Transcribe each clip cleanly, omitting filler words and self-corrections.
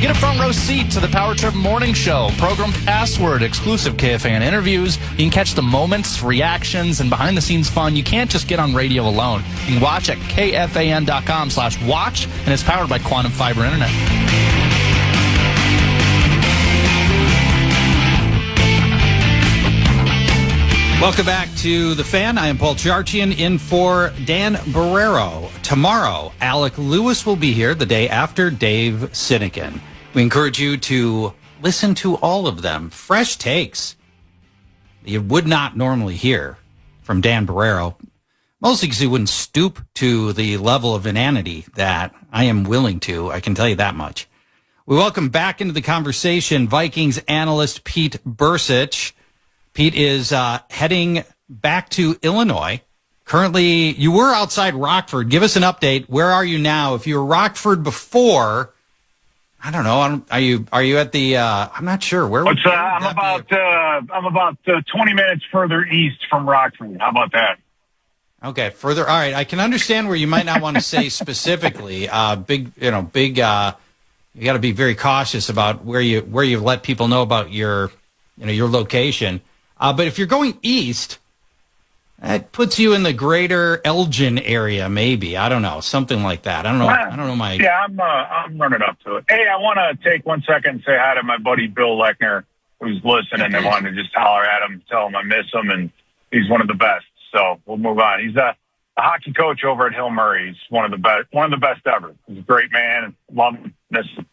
Get a front row seat to the Power Trip Morning Show. Program password, exclusive KFAN interviews. You can catch the moments, reactions, and behind-the-scenes fun. You can't just get on radio alone. You can watch at KFAN.com/watch, and it's powered by Quantum Fiber Internet. Welcome back to The Fan. I am Paul Charchian in for Dan Barreiro. Tomorrow, Alec Lewis will be here the day after Dave Sinekin. We encourage you to listen to all of them. Fresh takes that you would not normally hear from Dan Barreiro, mostly because he wouldn't stoop to the level of inanity that I am willing to. I can tell you that much. We welcome back into the conversation Vikings analyst Pete Bercich. Pete is heading back to Illinois. Currently, you were outside Rockford. Give us an update. Where are you now? If you were Rockford before, I don't know. Are you at the? I'm not sure. Where? I'm about 20 minutes further east from Rockford. How about that? Okay, further. All right, I can understand where you might not want to say specifically. Big. You got to be very cautious about where you let people know about your location. But if you're going east, that puts you in the greater Elgin area, maybe. I don't know, something like that. I don't know. Yeah, I'm running up to it. Hey, I want to take 1 second and say hi to my buddy Bill Lechner, who's listening. I wanted to just holler at him, tell him I miss him, and he's one of the best. So we'll move on. He's a hockey coach over at Hill Murray. He's one of the best ever. He's a great man. Love him. Miss him.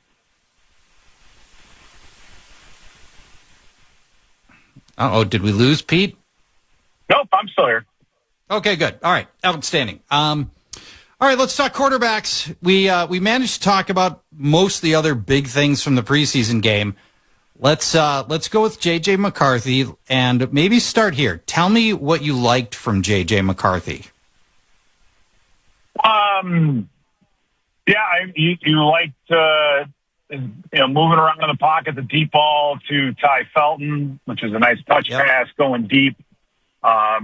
Uh-oh, did we lose Pete? Nope, I'm still here. Okay, good. All right, outstanding. All right, let's talk quarterbacks. We managed to talk about most of the other big things from the preseason game. Let's go with J.J. McCarthy and maybe start here. Tell me what you liked from J.J. McCarthy. You liked moving around in the pocket, the deep ball to Ty Felton, which is a nice touch pass going deep. There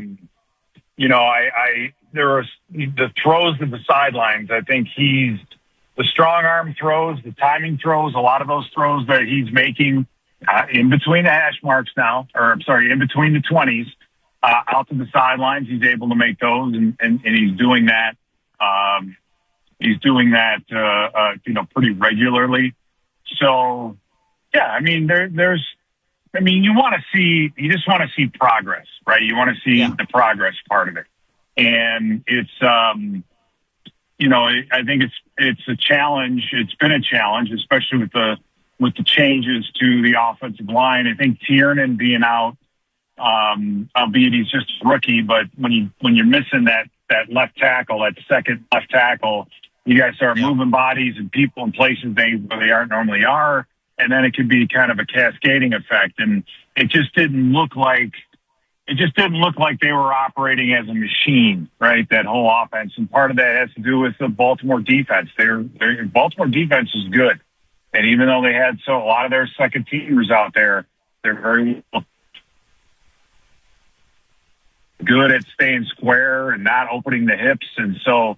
was the throws to the sidelines. I think he's the strong arm throws, the timing throws, a lot of those throws that he's making in between the hash marks now, in between the 20s, out to the sidelines. He's able to make those, and he's doing that. Pretty regularly. So, yeah, you just want to see progress, right? You want to see the progress part of it. And it's, I think it's a challenge. It's been a challenge, especially with the changes to the offensive line. I think Tiernan being out, albeit he's just a rookie, but when you're missing that left tackle, that second left tackle, you guys start moving bodies and people in places where they aren't normally are. And then it could be kind of a cascading effect. And it just didn't look like they were operating as a machine, right? That whole offense. And part of that has to do with the Baltimore defense. Baltimore defense is good. And even though they had a lot of their second teamers out there, they're very good at staying square and not opening the hips. And so,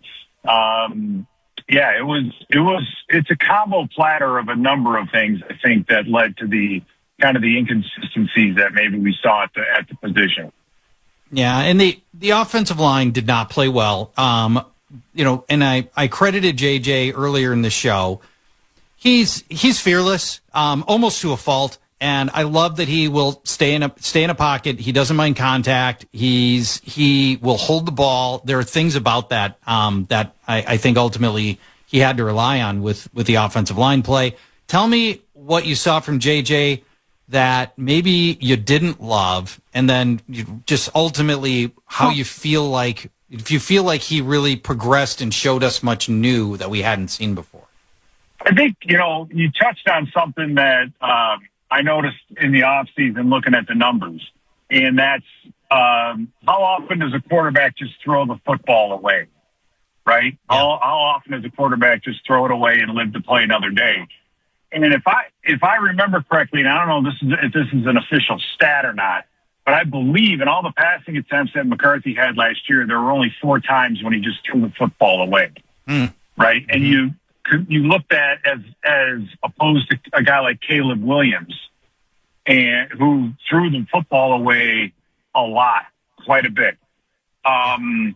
it's a combo platter of a number of things, I think, that led to the kind of the inconsistencies that maybe we saw at the position. Yeah, and the offensive line did not play well. And I credited JJ earlier in the show. He's fearless, almost to a fault. And I love that he will stay in a pocket. He doesn't mind contact. He will hold the ball. There are things about that that I think ultimately he had to rely on with the offensive line play. Tell me what you saw from JJ that maybe you didn't love, and then just ultimately how you feel like, if you feel like he really progressed and showed us much new that we hadn't seen before. I think, you touched on something that I noticed in the offseason looking at the numbers, and that's how often does a quarterback just throw the football away, right? Yeah. How often does a quarterback just throw it away and live to play another day? And if I remember correctly, and I don't know if this is an official stat or not, but I believe in all the passing attempts that McCarthy had last year, there were only 4 times when he just threw the football away, right? And you looked at as opposed to a guy like Caleb Williams, and who threw the football away a lot, quite a bit. And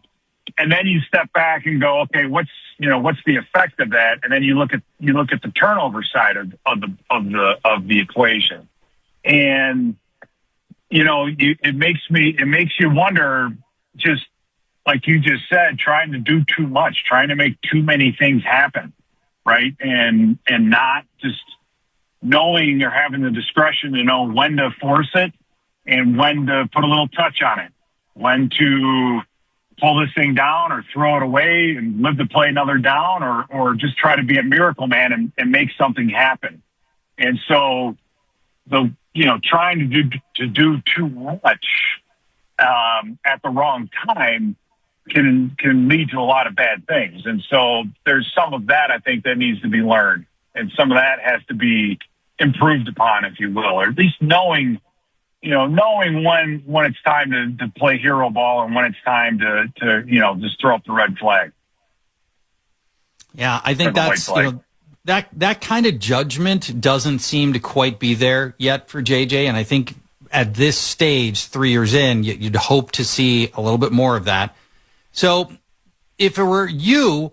then you step back and go, okay, what's the effect of that? And then you look at the turnover side of the equation, and it makes you wonder, just like you just said, trying to do too much, trying to make too many things happen, right? And not just knowing or having the discretion to know when to force it and when to put a little touch on it, when to pull this thing down or throw it away and live to play another down, or just try to be a miracle man and make something happen. And so trying to do too much at the wrong time can lead to a lot of bad things. And so there's some of that, I think, that needs to be learned, and some of that has to be improved upon, if you will, or at least knowing when it's time to play hero ball and when it's time to just throw up the red flag. Yeah, I think that's that kind of judgment doesn't seem to quite be there yet for JJ, and I think at this stage, 3 years in, you'd hope to see a little bit more of that. So, if it were you,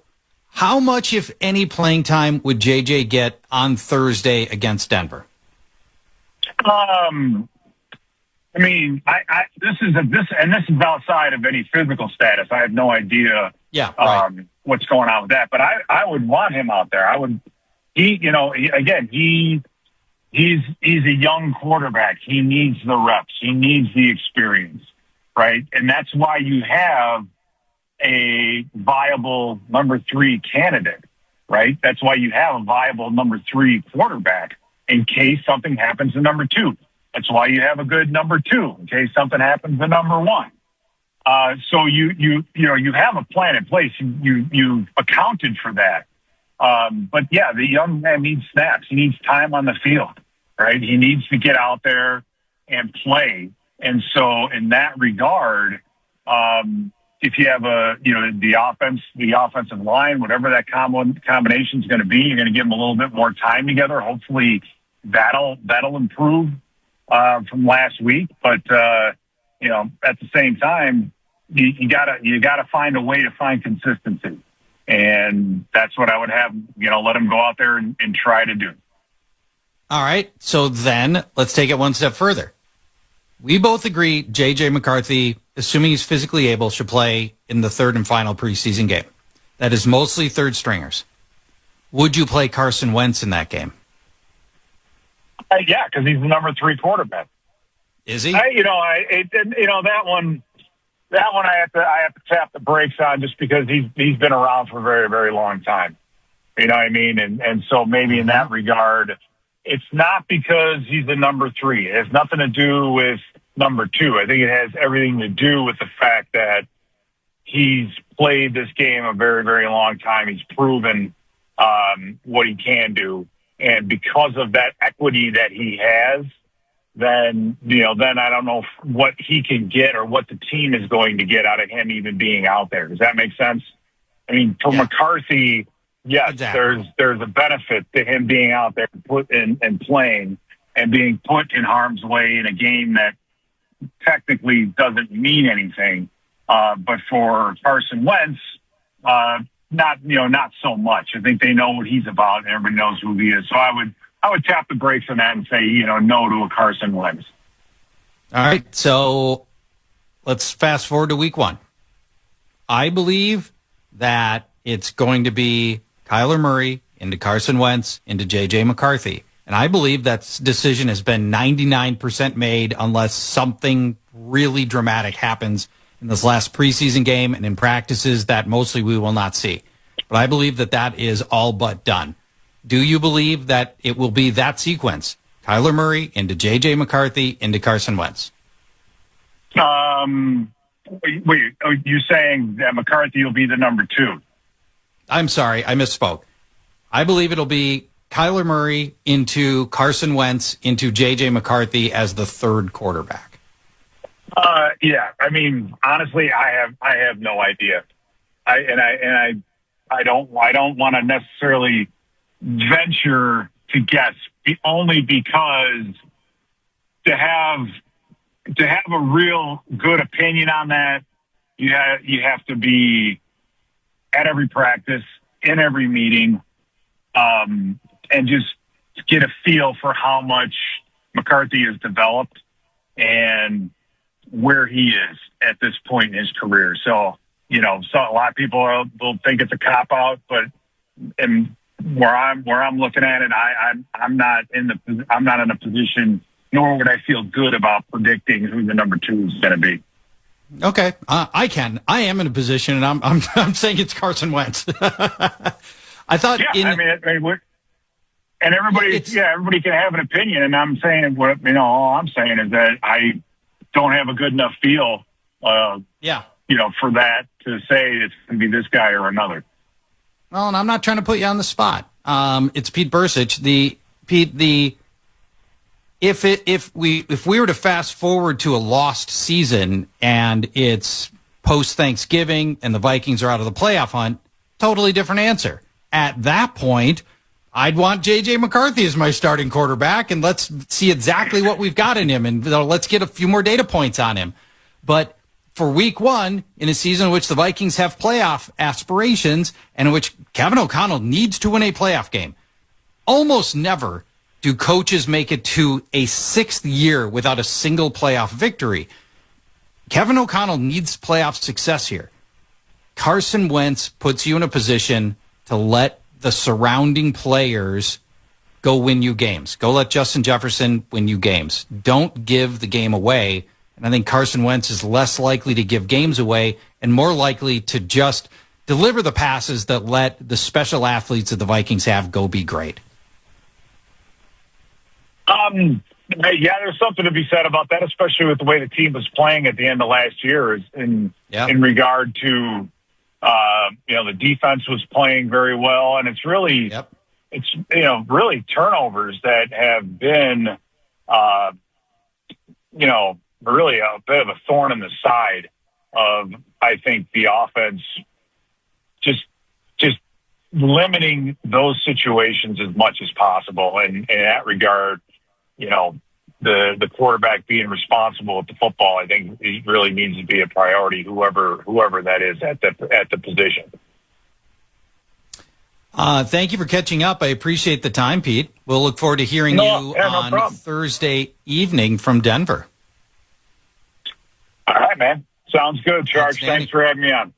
how much, if any, playing time would JJ get on Thursday against Denver? I mean, this is outside of any physical status. I have no idea. Yeah, right. What's going on with that? But I would want him out there. He's a young quarterback. He needs the reps. He needs the experience, right? And that's why you have a viable number 3 candidate, right? That's why you have a viable number 3 quarterback in case something happens to number 2. That's why you have a good number 2 in case something happens to number 1. So you have a plan in place. You've accounted for that. But yeah, the young man needs snaps. He needs time on the field, right? He needs to get out there and play. And so in that regard, if you have the offensive line, whatever that combination is going to be, you're going to give them a little bit more time together. Hopefully that'll improve from last week. But at the same time, you gotta find a way to find consistency, and that's what I would have. Let him go out there and try to do. All right. So then let's take it one step further. We both agree J.J. McCarthy, assuming he's physically able, should play in the third and final preseason game. That is mostly third stringers. Would you play Carson Wentz in that game? Yeah, because he's the number 3 quarterback. Is he? That one I have to tap the brakes on, just because he's been around for a very, very long time. You know what I mean? And so maybe in that regard, it's not because he's the number 3. It has nothing to do with number 2. I think it has everything to do with the fact that he's played this game a very, very long time. He's proven what he can do. And because of that equity that he has, then I don't know what he can get or what the team is going to get out of him even being out there. Does that make sense? I mean, for McCarthy, yes, exactly. There's a benefit to him being out there and playing and being put in harm's way in a game that technically doesn't mean anything. But for Carson Wentz, not so much. I think they know what he's about, and everybody knows who he is. So I would tap the brakes on that and say, no to a Carson Wentz. All right, so let's fast forward to week 1. I believe that it's going to be Kyler Murray into Carson Wentz into J.J. McCarthy. And I believe that decision has been 99% made unless something really dramatic happens in this last preseason game and in practices that mostly we will not see. But I believe that is all but done. Do you believe that it will be that sequence? Kyler Murray into J.J. McCarthy into Carson Wentz? Wait, are you saying that McCarthy will be the number 2? I'm sorry, I misspoke. I believe it'll be Kyler Murray into Carson Wentz into J.J. McCarthy as the third quarterback. Yeah, I mean, honestly, I have no idea. I I don't want to necessarily venture to guess, only because to have a real good opinion on that, you have to be at every practice, in every meeting, and just get a feel for how much McCarthy has developed and where he is at this point in his career. So, a lot of people will think it's a cop out, but where I'm looking at it, I'm not in a position, nor would I feel good about predicting who the number 2 is going to be. Okay, I am in a position, and I'm saying it's Carson Wentz. I thought, and everybody can have an opinion, and I'm saying all I'm saying is that I don't have a good enough feel, for that to say it's going to be this guy or another. Well, and I'm not trying to put you on the spot. It's Pete Bercich. If we were to fast forward to a lost season and it's post Thanksgiving and the Vikings are out of the playoff hunt, totally different answer. At that point, I'd want J.J. McCarthy as my starting quarterback, and let's see exactly what we've got in him, and let's get a few more data points on him. But for week 1, in a season in which the Vikings have playoff aspirations and in which Kevin O'Connell needs to win a playoff game, almost never do coaches make it to a 6th year without a single playoff victory. Kevin O'Connell needs playoff success here. Carson Wentz puts you in a position to let the surrounding players go win you games. Go let Justin Jefferson win you games. Don't give the game away. And I think Carson Wentz is less likely to give games away and more likely to just deliver the passes that let the special athletes that the Vikings have go be great. Yeah, there's something to be said about that, especially with the way the team was playing at the end of last year in regard to, the defense was playing very well. And it's really, really turnovers that have been, really a bit of a thorn in the side of, I think, the offense just limiting those situations as much as possible. And in that regard, the quarterback being responsible with the football, I think it really needs to be a priority, whoever that is at the position. Thank you for catching up. I appreciate the time, Pete. We'll look forward to hearing you on Thursday evening from Denver. All right, man. Sounds good, Charge. Thanks for having me on.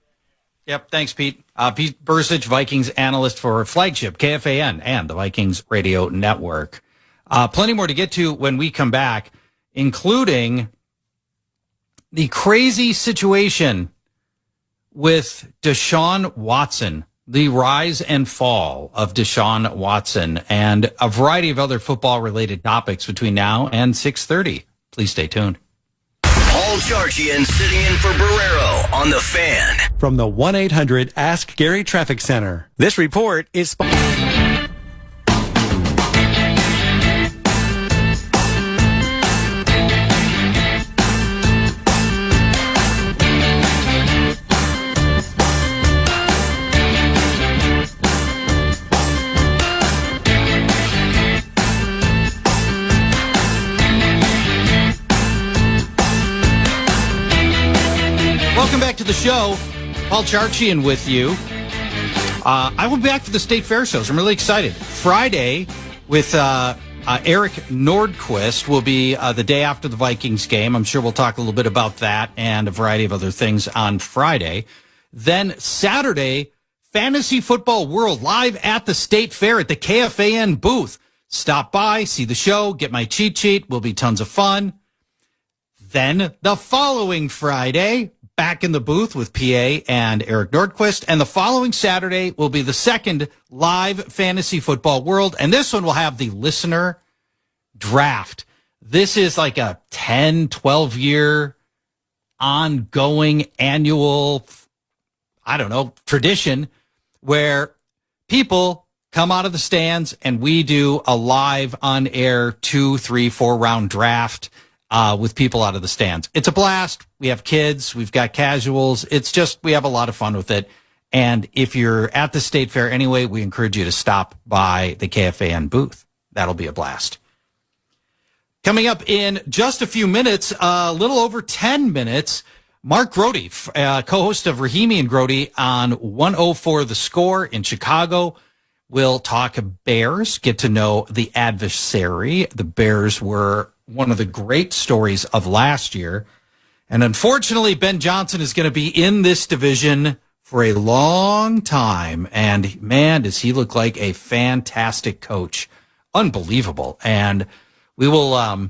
Yep, thanks, Pete. Pete Bercich, Vikings analyst for Flagship, KFAN, and the Vikings Radio Network. Plenty more to get to when we come back, including the crazy situation with Deshaun Watson, the rise and fall of Deshaun Watson, and a variety of other football-related topics between now and 6:30. Please stay tuned. Paul Charchian sitting in for Barreiro on The Fan. From the 1-800 Ask Gary Traffic Center. This report is Welcome back to the show. Paul Charchian with you. I will be back for the State Fair shows. I'm really excited. Friday with Eric Nordquist will be the day after the Vikings game. I'm sure we'll talk a little bit about that and a variety of other things on Friday. Then Saturday, Fantasy Football World live at the State Fair at the KFAN booth. Stop by, see the show, get my cheat sheet. Will be tons of fun. Then the following Friday, back in the booth with PA and Eric Nordquist. And the following Saturday will be the second live Fantasy Football World. And this one will have the listener draft. This is like a 10, 12-year ongoing annual, tradition where people come out of the stands and we do a live on-air 2, 3, 4 round draft with people out of the stands. It's a blast. We have kids. We've got casuals. It's just, we have a lot of fun with it. And if you're at the State Fair anyway, we encourage you to stop by the KFAN booth. That'll be a blast. Coming up in just a few minutes, a little over 10 minutes, Mark Grote, co-host of Rahimi and Grote on 104 The Score in Chicago, will talk Bears, get to know the adversary. The Bears were one of the great stories of last year. And unfortunately, Ben Johnson is going to be in this division for a long time. And man, does he look like a fantastic coach. Unbelievable. And we will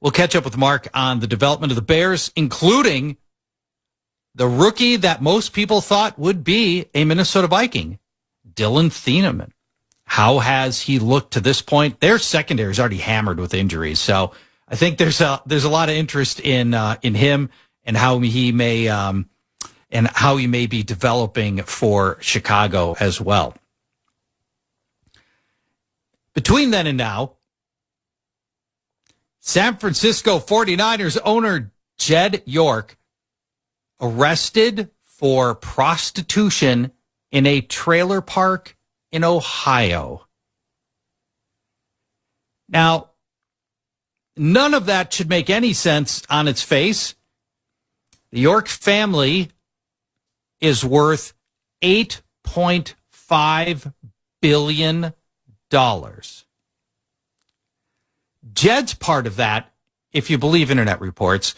we'll catch up with Mark on the development of the Bears, including the rookie that most people thought would be a Minnesota Viking, Dylan Thieneman. How has he looked to this point? Their secondary is already hammered with injuries, so I think there's a lot of interest in him and how he may be developing for Chicago as well. Between then and now, San Francisco 49ers owner Jed York arrested for prostitution in a trailer park in Ohio. Now, none of that should make any sense on its face. The York family is worth $8.5 billion. Jed's part of that, if you believe internet reports,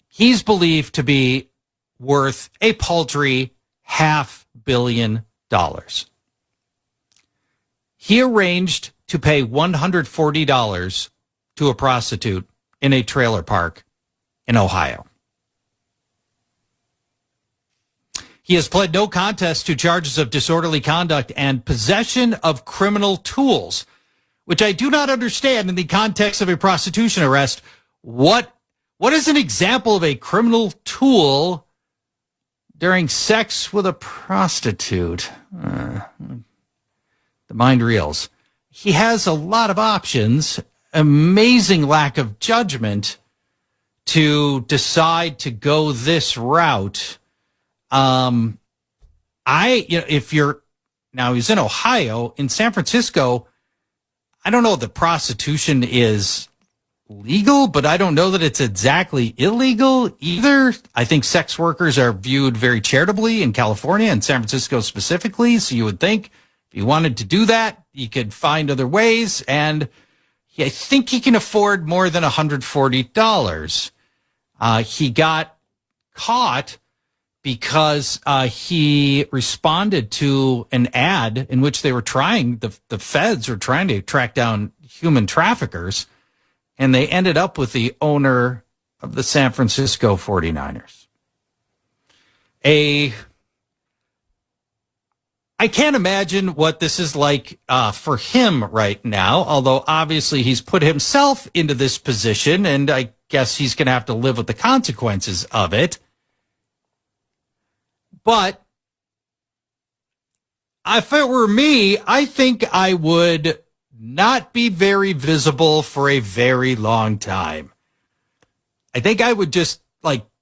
he's believed to be worth a paltry $500 million. He arranged to pay $140 to a prostitute in a trailer park in Ohio. He has pled no contest to charges of disorderly conduct and possession of criminal tools, which I do not understand in the context of a prostitution arrest. What is an example of a criminal tool during sex with a prostitute? The mind reels. He has a lot of options, amazing lack of judgment to decide to go this route. If you're now, he's in Ohio. In San Francisco, I don't know that prostitution is legal, but I don't know that it's exactly illegal either. I think sex workers are viewed very charitably in California and San Francisco specifically. So you would think if you wanted to do that, you could find other ways. And I think he can afford more than $140. He got caught because he responded to an ad in which they were the feds were trying to track down human traffickers, and they ended up with the owner of the San Francisco 49ers. I can't imagine what this is like for him right now, although obviously he's put himself into this position, and I guess he's going to have to live with the consequences of it. But if it were me, I think I would not be very visible for a very long time. I think I would just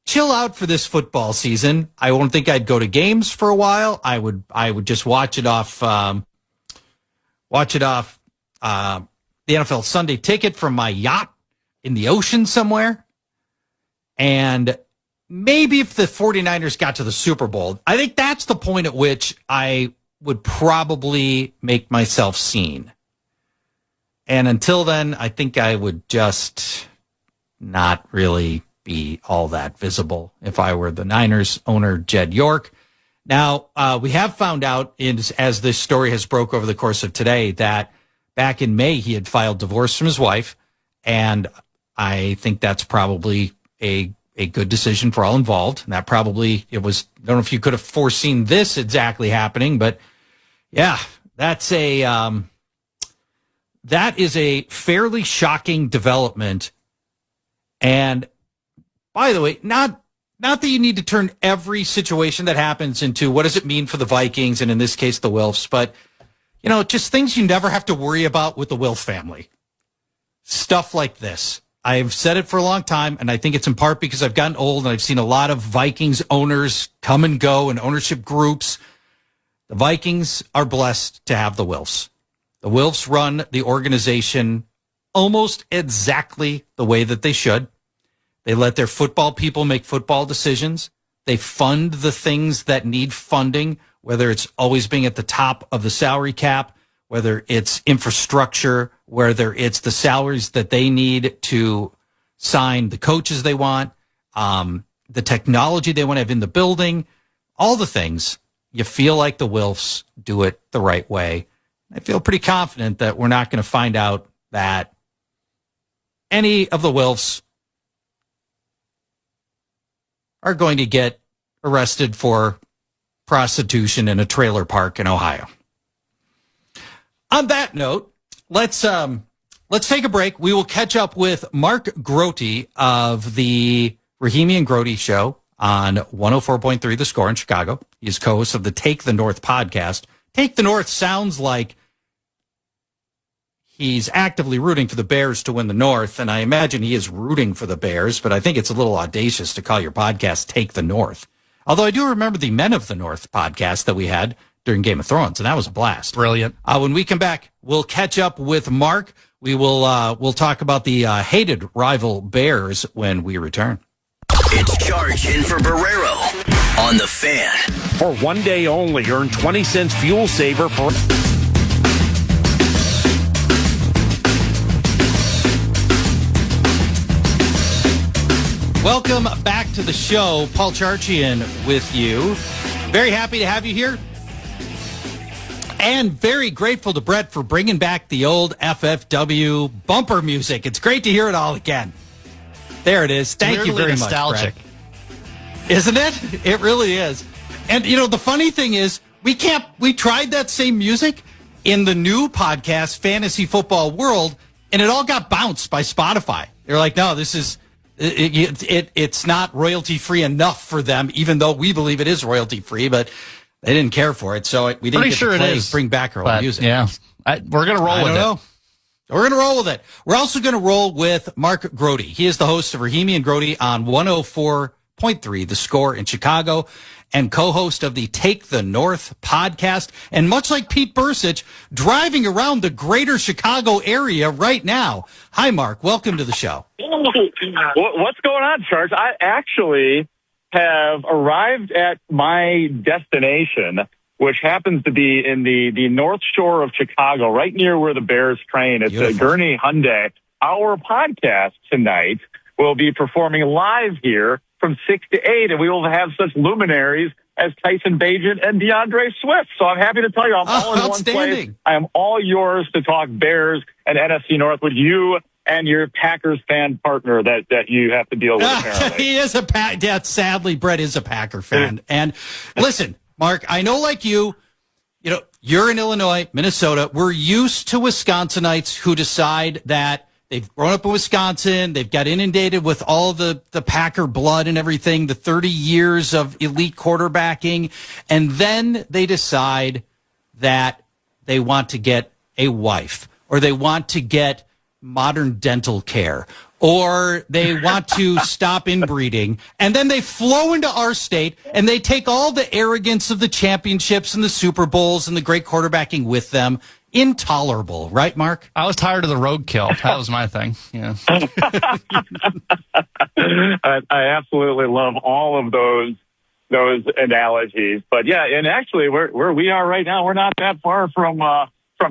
chill out for this football season. I won't think I'd go to games for a while. I would just watch it off the NFL Sunday Ticket from my yacht in the ocean somewhere. And maybe if the 49ers got to the Super Bowl, I think that's the point at which I would probably make myself seen. And until then, I think I would just not really be all that visible if I were the Niners owner, Jed York. Now, we have found out, as this story has broke over the course of today, that back in May he had filed divorce from his wife, and I think that's probably a good decision for all involved. And that probably, I don't know if you could have foreseen this exactly happening, but yeah, that is a fairly shocking development. And by the way, not that you need to turn every situation that happens into what does it mean for the Vikings, and in this case, the Wilfs, but just things you never have to worry about with the Wilf family. Stuff like this. I've said it for a long time, and I think it's in part because I've gotten old and I've seen a lot of Vikings owners come and go and ownership groups. The Vikings are blessed to have the Wilfs. The Wilfs run the organization almost exactly the way that they should. They let their football people make football decisions. They fund the things that need funding, whether it's always being at the top of the salary cap, whether it's infrastructure, whether it's the salaries that they need to sign the coaches they want, the technology they want to have in the building, all the things. You feel like the Wilfs do it the right way. I feel pretty confident that we're not going to find out that any of the Wilfs are going to get arrested for prostitution in a trailer park in Ohio. On that note, let's take a break. We will catch up with Mark Grote of the Rahimi and Grote show on 104.3 The Score in Chicago. He's co-host of the Take the North podcast. Take the North sounds like he's actively rooting for the Bears to win the North, and I imagine he is rooting for the Bears, but I think it's a little audacious to call your podcast Take the North. Although I do remember the Men of the North podcast that we had during Game of Thrones, and that was a blast. Brilliant. When we come back, we'll catch up with Mark. We'll talk about the hated rival Bears when we return. It's Charge In for Barreiro on the Fan. For one day only, earn 20 cents fuel saver for... Welcome back to the show. Paul Charchian with you. Very happy to have you here. And very grateful to Brett for bringing back the old FFW bumper music. It's great to hear it all again. There it is. Thank you very nostalgic. much, Brett. Isn't it? It really is. And, the funny thing is, we tried that same music in the new podcast, Fantasy Football World, and it all got bounced by Spotify. They're like, no, this is... It's not royalty-free enough for them, even though we believe it is royalty-free, but they didn't care for it, so we didn't bring back our own music. Yeah, we're going to roll with it. We're going to roll with it. We're also going to roll with Mark Grote. He is the host of Rahimi and Grote on 104.3 The Score in Chicago and co-host of the Take the North podcast. And much like Pete Bercich, driving around the greater Chicago area right now. Hi, Mark. Welcome to the show. What's going on, Charles? I actually have arrived at my destination, which happens to be in the North Shore of Chicago, right near where the Bears train. It's a Gurney Hyundai. Our podcast tonight will be performing live here from 6 to 8, and we will have such luminaries as Tyson Bagent and DeAndre Swift. So I'm happy to tell you I'm all in one place. I am all yours to talk Bears and NFC North with you and your Packers fan partner that you have to deal with, apparently. He is sadly, Brett is a Packer fan. And listen, Mark, I know like you're in Illinois, Minnesota. We're used to Wisconsinites who decide that they've grown up in Wisconsin. They've got inundated with all the Packer blood and everything, the 30 years of elite quarterbacking. And then they decide that they want to get a wife, or they want to get modern dental care, or they want to stop inbreeding. And then they flow into our state and they take all the arrogance of the championships and the Super Bowls and the great quarterbacking with them. Intolerable, right, Mark? I was tired of the roadkill. That was my thing. Yeah. I absolutely love all of those analogies. But yeah, and actually where we are right now, we're not that far from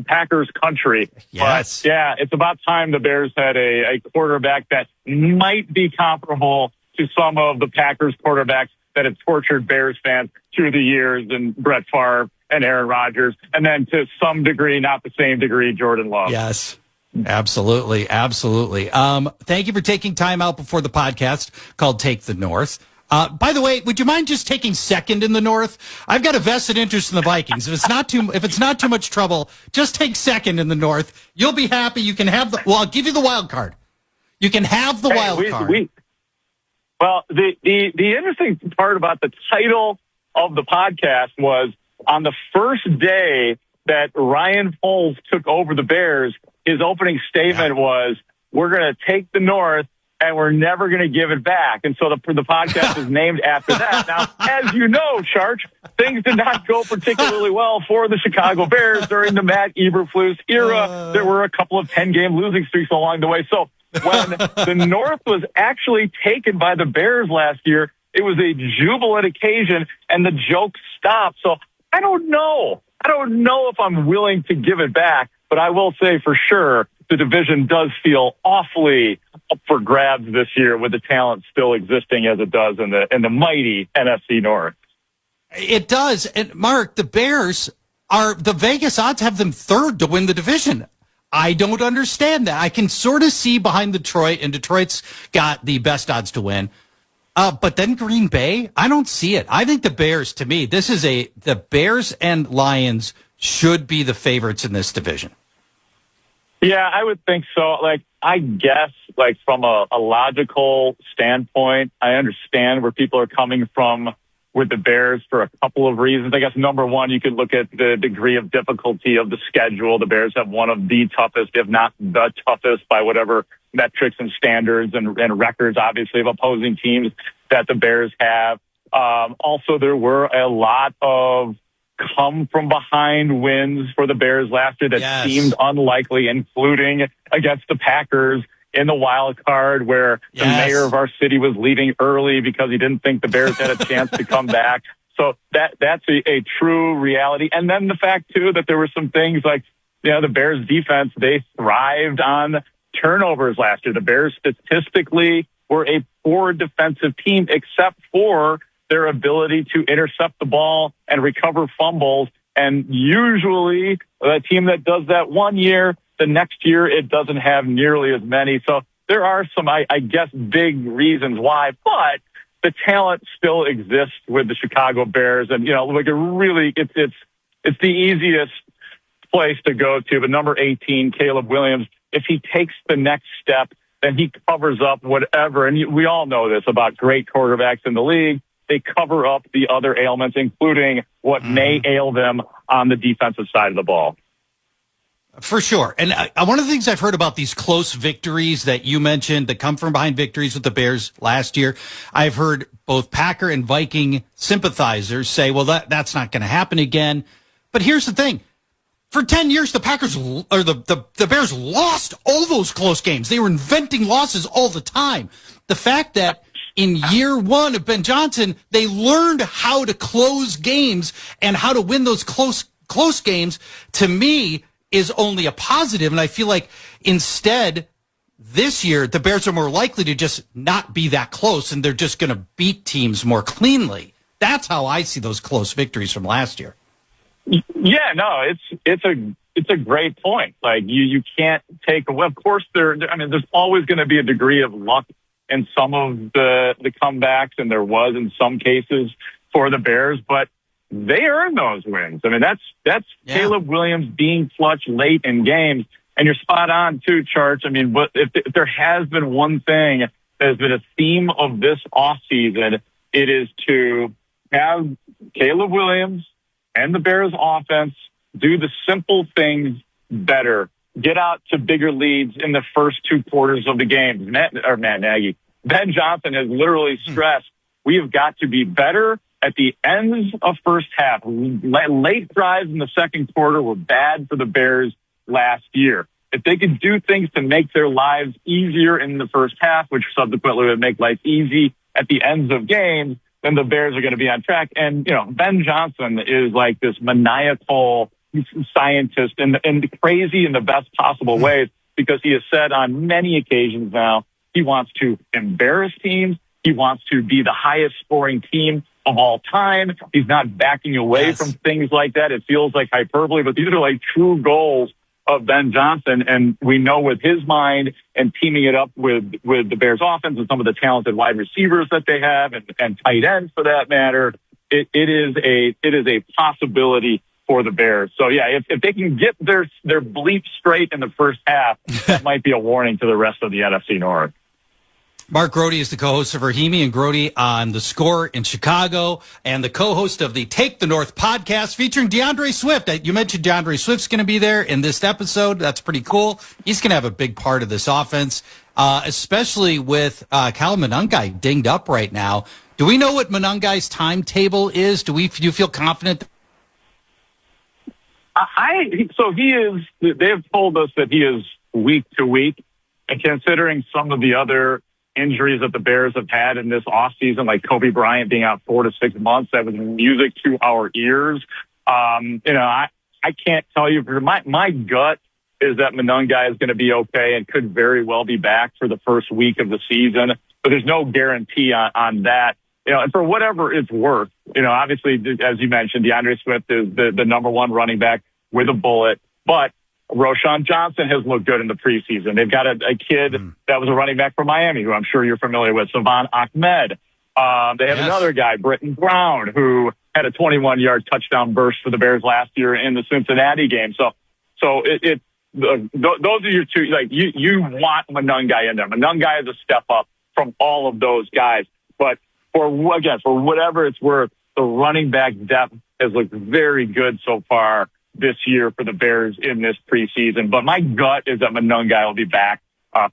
Packers country. Yes. But yeah, it's about time the Bears had a quarterback that might be comparable to some of the Packers quarterbacks that have tortured Bears fans through the years, and Brett Favre and Aaron Rodgers, and then to some degree, not the same degree, Jordan Love. Yes, absolutely. Absolutely. Thank you for taking time out before the podcast called Take the North. By the way, would you mind just taking second in the North? I've got a vested interest in the Vikings. If it's not too much trouble, just take second in the North. You'll be happy. You can have I'll give you the wild card. You can have the wild card. Well, the interesting part about the title of the podcast was on the first day that Ryan Poles took over the Bears, his opening statement was, we're going to take the North and we're never going to give it back. And so the podcast is named after that. Now, as you know, Charch, things did not go particularly well for the Chicago Bears during the Matt Eberflus era. There were a couple of 10-game losing streaks along the way. So when the North was actually taken by the Bears last year, it was a jubilant occasion, and the joke stopped. So I don't know. I don't know if I'm willing to give it back, but I will say for sure the division does feel awfully up for grabs this year with the talent still existing as it does in the mighty NFC North. It does. And Mark, the Bears the Vegas odds have them third to win the division. I don't understand that. I can sort of see behind Detroit, and Detroit's got the best odds to win. But then Green Bay, I don't see it. I think the Bears, to me, the Bears and Lions should be the favorites in this division. Yeah, I would think so. I guess, from a logical standpoint, I understand where people are coming from with the Bears for a couple of reasons. I guess number one, you could look at the degree of difficulty of the schedule. The Bears have one of the toughest, if not the toughest, by whatever metrics and standards and records, obviously, of opposing teams that the Bears have. Also, there were a lot of come from behind wins for the Bears last year that seemed unlikely, including against the Packers in the wild card, where the mayor of our city was leaving early because he didn't think the Bears had a chance to come back. So that's a true reality. And then the fact, too, that there were some things like, the Bears defense, they thrived on turnovers last year. The Bears statistically were a poor defensive team, except for their ability to intercept the ball and recover fumbles. And usually a team that does that one year, the next year it doesn't have nearly as many. So there are some, I guess, big reasons why, but the talent still exists with the Chicago Bears. And, it's the easiest place to go to. But number 18, Caleb Williams, if he takes the next step, then he covers up whatever. And we all know this about great quarterbacks in the league. They cover up the other ailments, including what may ail them on the defensive side of the ball. For sure. And one of the things I've heard about these close victories that you mentioned, that come from behind victories with the Bears last year, I've heard both Packer and Viking sympathizers say, well, that's not going to happen again. But here's the thing. For 10 years, the Bears lost all those close games. They were inventing losses all the time. The fact that in year one of Ben Johnson, they learned how to close games and how to win those close games, to me, is only a positive. And I feel like instead, this year, the Bears are more likely to just not be that close, and they're just going to beat teams more cleanly. That's how I see those close victories from last year. Yeah, no, it's a great point. You can't take away. Of course, there's always going to be a degree of luck in some of the comebacks, and there was in some cases for the Bears, but they earned those wins. That's Caleb Williams being clutch late in games, and you're spot on too, Charch. But if there has been one thing that has been a theme of this offseason, it is to have Caleb Williams and the Bears offense do the simple things better. Get out to bigger leads in the first two quarters of the game. Matt Nagy, Ben Johnson has literally stressed, we have got to be better at the ends of first half. Late drives in the second quarter were bad for the Bears last year. If they could do things to make their lives easier in the first half, which subsequently would make life easy at the ends of games, then the Bears are going to be on track. And, Ben Johnson is like this maniacal scientist and crazy in the best possible ways, because he has said on many occasions now he wants to embarrass teams. He wants to be the highest scoring team of all time. He's not backing away from things like that. It feels like hyperbole, but these are like true goals of Ben Johnson. And we know with his mind and teaming it up with the Bears offense and some of the talented wide receivers that they have and tight ends for that matter, it is a possibility for the Bears. So yeah, if they can get their bleep straight in the first half, that might be a warning to the rest of the NFC North. Mark Grote is the co-host of Rahimi and Grote on The Score in Chicago, and the co-host of the Take the North podcast featuring DeAndre Swift. You mentioned DeAndre Swift's going to be there in this episode. That's pretty cool. He's going to have a big part of this offense, especially with Cal Monangai dinged up right now. Do we know what Monangai's timetable is? Do you feel confident? So he is. They've told us that he is week to week, and considering some of the other injuries that the Bears have had in this offseason, like Kobe Bryant being out 4 to 6 months, that was music to our ears. I can't tell you. My gut is that Monangai is going to be okay and could very well be back for the first week of the season, but there's no guarantee on that. And for whatever it's worth, obviously, as you mentioned, DeAndre Swift is the number one running back with a bullet, but Roschon Johnson has looked good in the preseason. They've got a kid that was a running back from Miami, who I'm sure you're familiar with, Savon Ahmed. They have another guy, Britton Brown, who had a 21-yard touchdown burst for the Bears last year in the Cincinnati game. So those are your two. Like you want Monangai in there. Monangai is a step up from all of those guys. But for whatever it's worth, the running back depth has looked very good so far this year for the Bears in this preseason. But my gut is that Monangai will be back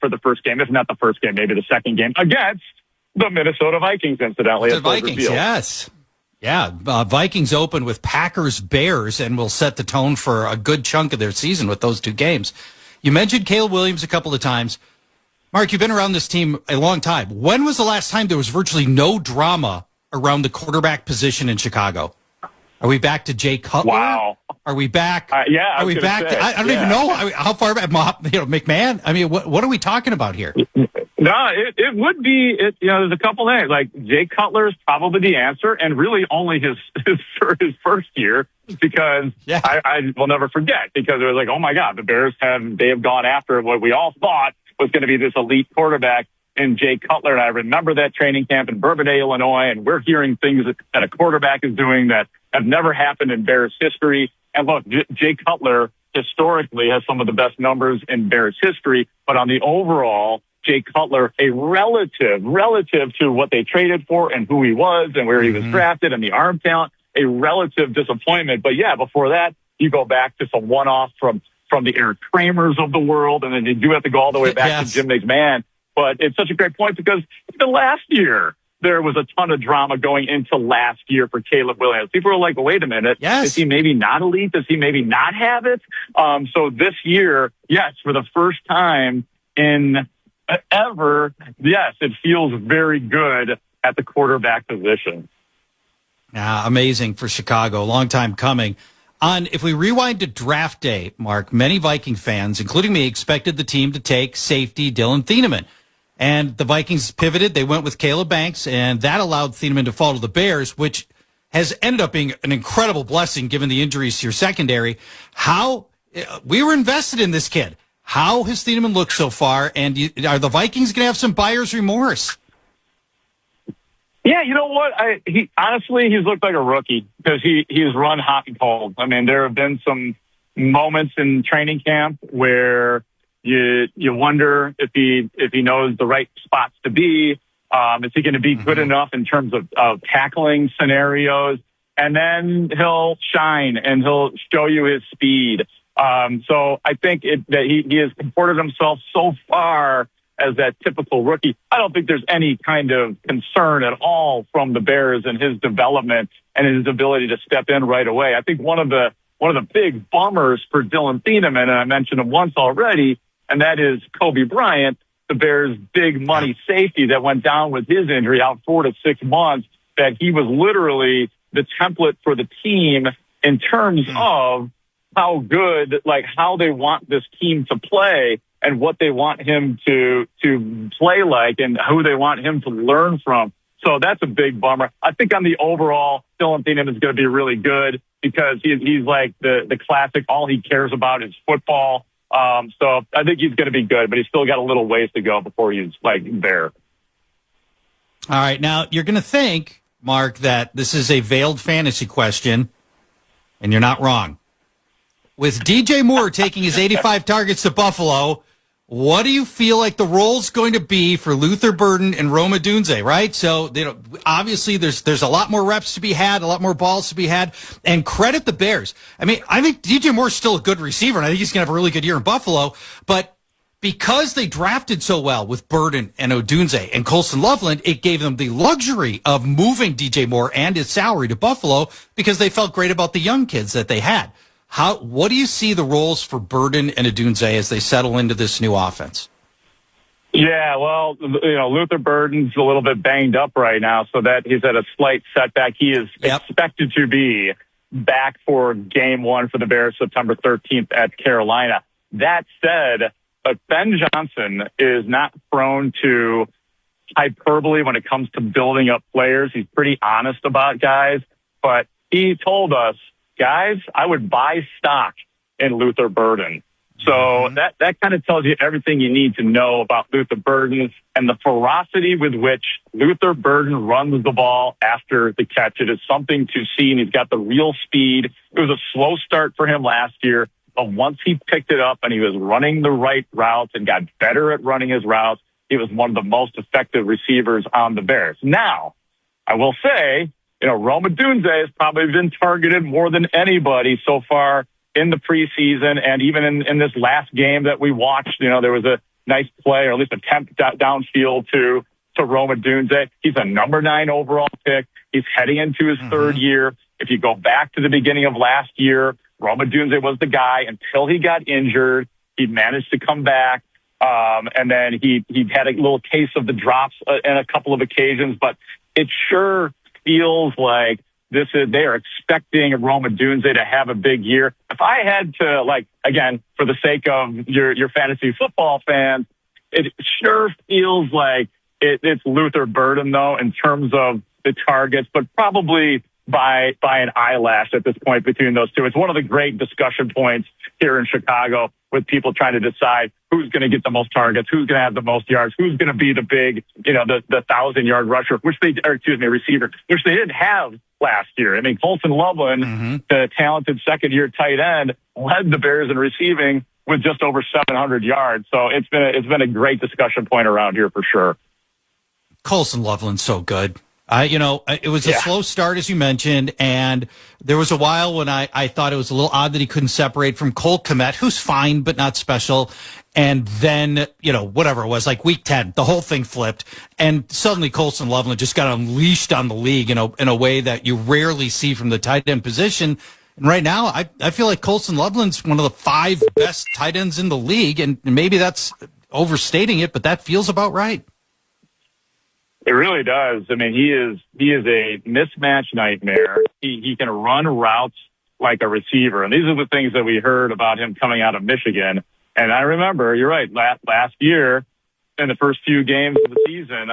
for the first game, if not the first game, maybe the second game against the Minnesota Vikings, incidentally. The Vikings, yes. Yeah, Vikings open with Packers-Bears and will set the tone for a good chunk of their season with those two games. You mentioned Caleb Williams a couple of times. Mark, you've been around this team a long time. When was the last time there was virtually no drama around the quarterback position in Chicago? Are we back to Jay Cutler? Wow. Are we back? Yeah. Are we back? I don't even know how far back. McMahon. I mean, what are we talking about here? No, it would be. There's a couple things. Like Jay Cutler is probably the answer, and really only his first year, because I will never forget, because it was like, oh my God, the Bears have gone after what we all thought was going to be this elite quarterback in Jay Cutler. And I remember that training camp in Bourbonnais, Illinois, and we're hearing things that a quarterback is doing that have never happened in Bears history. And look, Jay Cutler historically has some of the best numbers in Bears history, but on the overall, Jay Cutler, a relative to what they traded for and who he was and where he was drafted and the arm talent, a relative disappointment. But yeah, before that, you go back to some one-off from the Eric Kramers of the world, and then you do have to go all the way back to Jim McMahon. But it's such a great point, because the last year, there was a ton of drama going into last year for Caleb Williams. People were like, well, wait a minute. Yes. Is he maybe not elite? Does he maybe not have it? So this year, yes, for the first time in ever, yes, it feels very good at the quarterback position. Amazing for Chicago. Long time coming. If we rewind to draft day, Mark, many Viking fans, including me, expected the team to take safety Dylan Thieneman. And the Vikings pivoted. They went with Caleb Banks, and that allowed Thieneman to fall to the Bears, which has ended up being an incredible blessing given the injuries to your secondary. We were invested in this kid. How has Thieneman looked so far, and are the Vikings going to have some buyer's remorse? Yeah, you know what? He's looked like a rookie, because he's run hot and cold. I mean, there have been some moments in training camp where you wonder if he knows the right spots to be. Is he going to be good enough in terms of tackling scenarios? And then he'll shine and he'll show you his speed. So I think that he has comported himself so far as that typical rookie. I don't think there's any kind of concern at all from the Bears and his development and his ability to step in right away. I think one of the big bummers for Dylan Thieneman, and I mentioned him once already, and that is Kobe Bryant, the Bears' big money safety that went down with his injury out 4 to 6 months, that he was literally the template for the team in terms of how good, like how they want this team to play and what they want him to play like and who they want him to learn from. So that's a big bummer. I think on the overall, Dylan Thieneman is going to be really good, because he's like the classic, all he cares about is football. So I think he's going to be good, but he's still got a little ways to go before he's like there. All right. Now, you're going to think, Mark, that this is a veiled fantasy question, and you're not wrong. With DJ Moore taking his 85 targets to Buffalo, What do you feel like the role's going to be for Luther Burden and Rome Odunze, right? So, obviously there's a lot more reps to be had, a lot more balls to be had, and credit the Bears. I mean, I think DJ Moore's still a good receiver, and I think he's going to have a really good year in Buffalo, but because they drafted so well with Burden and Odunze and Colson Loveland, it gave them the luxury of moving DJ Moore and his salary to Buffalo because they felt great about the young kids that they had. What do you see the roles for Burden and Odunze as they settle into this new offense? Yeah, well, Luther Burden's a little bit banged up right now, so that he's at a slight setback. He is expected to be back for game one for the Bears September 13th at Carolina. That said, Ben Johnson is not prone to hyperbole when it comes to building up players. He's pretty honest about guys, but he told us, guys, I would buy stock in Luther Burden. So that kind of tells you everything you need to know about Luther Burden and the ferocity with which Luther Burden runs the ball after the catch. It is something to see, and he's got the real speed. It was a slow start for him last year, but once he picked it up and he was running the right routes and got better at running his routes, he was one of the most effective receivers on the Bears. Now, I will say, Rome Odunze has probably been targeted more than anybody so far in the preseason, and even in this last game that we watched, there was a nice play, or at least attempt downfield to Rome Odunze. He's a number 9 overall pick. He's heading into his third year. If you go back to the beginning of last year, Rome Odunze was the guy until he got injured. He managed to come back, and then he had a little case of the drops on a couple of occasions, but it sure feels like they are expecting Rome Odunze to have a big year. If I had to, again, for the sake of your fantasy football fans, it sure feels like it's Luther Burden, though, in terms of the targets, but probably by an eyelash at this point between those two. It's one of the great discussion points here in Chicago with people trying to decide who's going to get the most targets, who's going to have the most yards, who's going to be the big, the 1,000-yard rusher, receiver, which they didn't have last year. I mean, Colson Loveland, the talented second-year tight end, led the Bears in receiving with just over 700 yards. So it's been a great discussion point around here for sure. Colson Loveland's so good. It was a slow start, as you mentioned, and there was a while when I thought it was a little odd that he couldn't separate from Cole Kmet, who's fine but not special. And then, whatever it was, like week 10, the whole thing flipped, and suddenly Colson Loveland just got unleashed on the league in a way that you rarely see from the tight end position. And right now, I feel like Colson Loveland's one of the 5 best tight ends in the league, and maybe that's overstating it, but that feels about right. It really does. I mean, he is a mismatch nightmare. He can run routes like a receiver. And these are the things that we heard about him coming out of Michigan. And I remember, you're right, last year in the first few games of the season,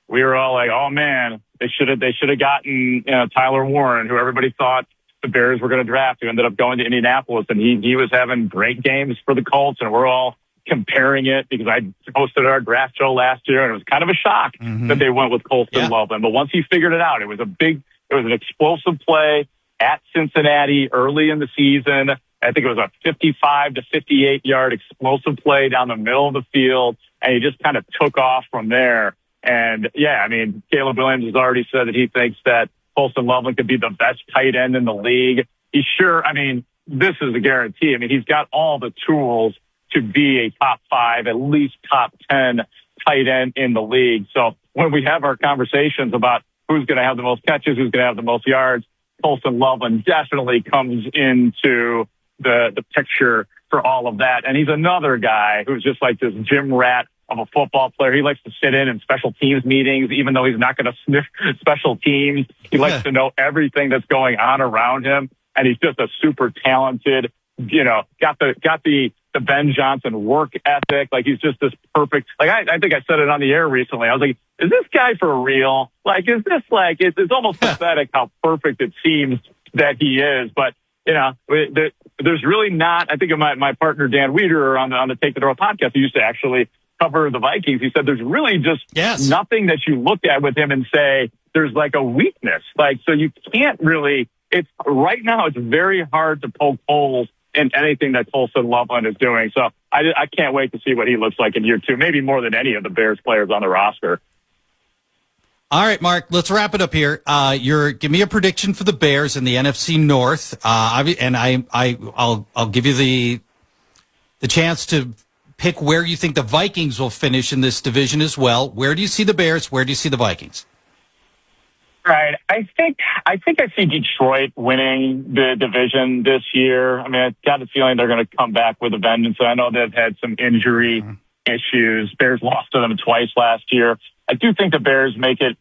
we were all like, oh man, they should have gotten Tyler Warren, who everybody thought the Bears were going to draft, who ended up going to Indianapolis, and he was having great games for the Colts, and we're all comparing it because I hosted our draft show last year, and it was kind of a shock that they went with Colson Loveland. But once he figured it out, it was an explosive play at Cincinnati early in the season. I think it was a 55 to 58 yard explosive play down the middle of the field, and he just kind of took off from there. And I mean, Caleb Williams has already said that he thinks that Colson Loveland could be the best tight end in the league. This is a guarantee. I mean, he's got all the tools to be a top 5, at least top 10 tight end in the league. So when we have our conversations about who's going to have the most catches, who's going to have the most yards, Colson Loveland definitely comes into the picture for all of that. And he's another guy who's just like this gym rat of a football player. He likes to sit in special teams meetings, even though he's not going to sniff special teams. He likes to know everything that's going on around him. And he's just a super talented, got the Ben Johnson work ethic. Like, he's just this perfect, I think I said it on the air recently. I was like, is this guy for real? It's almost pathetic how perfect it seems that he is. But, there's really not, I think of my partner, Dan Weeder, on the Take the Throw podcast, who used to actually cover the Vikings. He said there's really just nothing that you look at with him and say there's like a weakness. So you can't really, right now it's very hard to poke holes in anything that Colson Loveland is doing. So I can't wait to see what he looks like in year two, maybe more than any of the Bears players on the roster. All right, Mark, let's wrap it up here. Give me a prediction for the Bears in the NFC North. And I'll give you the chance to pick where you think the Vikings will finish in this division as well. Where do you see the Bears? Where do you see the Vikings? Right. I think I see Detroit winning the division this year. I mean, I've got a feeling they're going to come back with a vengeance. I know they've had some injury issues. Bears lost to them twice last year. I do think the Bears make it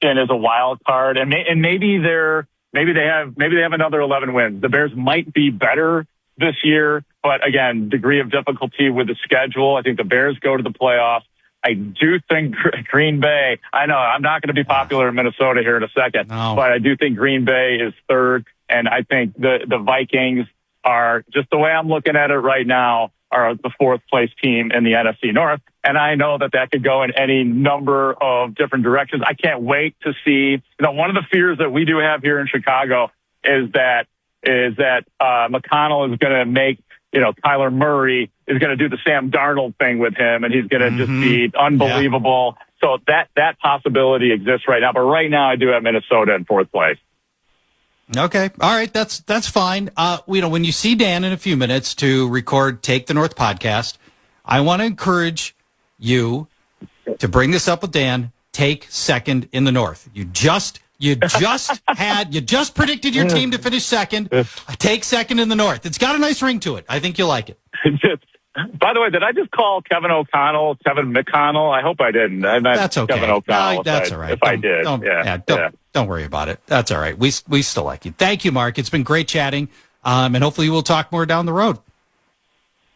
in as a wild card, and maybe they have another 11 wins. The Bears might be better this year, but again, degree of difficulty with the schedule. I think the Bears go to the playoffs. I do think Green Bay, I know I'm not going to be popular in Minnesota here in a second, but I do think Green Bay is third. And I think the Vikings are, just the way I'm looking at it right now, are the fourth place team in the NFC North. And I know that could go in any number of different directions. I can't wait to see, one of the fears that we do have here in Chicago is that McConnell is going to make, Kyler Murray is going to do the Sam Darnold thing with him, and he's going to just be unbelievable. Yeah. So that possibility exists right now. But right now, I do have Minnesota in fourth place. Okay. All right. That's fine. When you see Dan in a few minutes to record Take the North podcast, I want to encourage you to bring this up with Dan. Take second in the North. You just predicted your team to finish second. Take second in the North. It's got a nice ring to it. I think you'll like it. By the way, did I just call Kevin McConnell? I hope I didn't. That's okay. Kevin O'Connell. No, that's all right. If I did. Don't worry about it. That's all right. We still like you. Thank you, Mark. It's been great chatting. And hopefully we'll talk more down the road.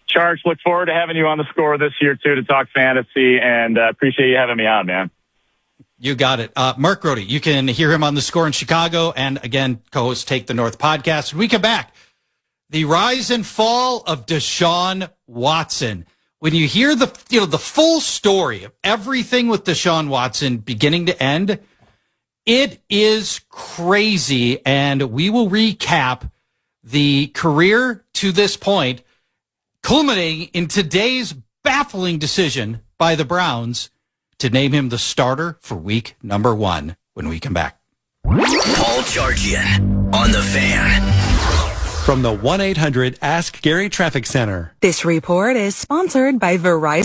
Charge, look forward to having you on the score this year, too, to talk fantasy, and appreciate you having me on, man. You got it. Mark Grote, you can hear him on the score in Chicago, and again, co-host Take the North podcast. When we come back, the rise and fall of Deshaun Watson. When you hear the full story of everything with Deshaun Watson beginning to end, it is crazy, and we will recap the career to this point, culminating in today's baffling decision by the Browns to name him the starter for week number 1 when we come back. Paul Charchian on the Fan. From the 1-800-ASK-GARY Traffic Center. This report is sponsored by Verizon.